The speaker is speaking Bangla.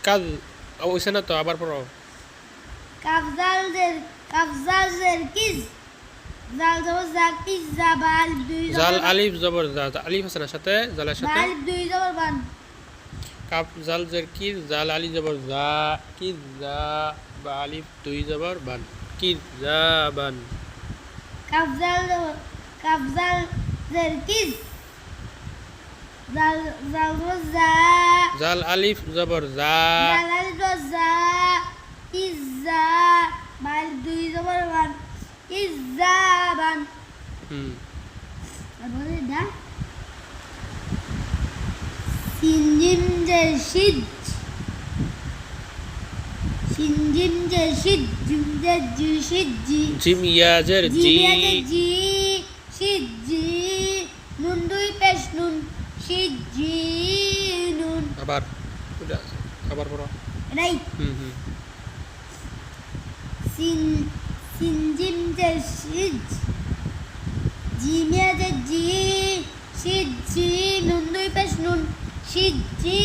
কাজ ওইছে না তো, আবার পড়ো। কাফজাল কিজ জাল জবর জা কিজ জা বা আলিফ দুই জাল জবর আলিফ জবর জা, আলিফ আছে না সাথে, জালের বা সাথে। আলিফ দুই জবর বান কাফ জাল জের কিজ, জাল আলিফ জবর জা, কিজ জা, বা আলিফ দুই জবর বান, কিজ জা বান। কাফজাল কিজ জাল জবর জা জাল আলিফ জবর জা, জাল আলিফ জবর জা কিজ জা বা আলিফ দুই জবর বান কিজ জা বান তারপরে দা সিনজিম যে শিদ সিনজিম যে শিদ জিম যে জি শিদ জি জিম ইয়া জের জি, জি শিদ জি নুন দুই পেশ নুন শিদ জি নুন আবার আবার পড়ো। এটাই সিনজিম যে শিদ জিমিয়া যে জি শিদ জি নুন দুই পেশ নুন শিদ জি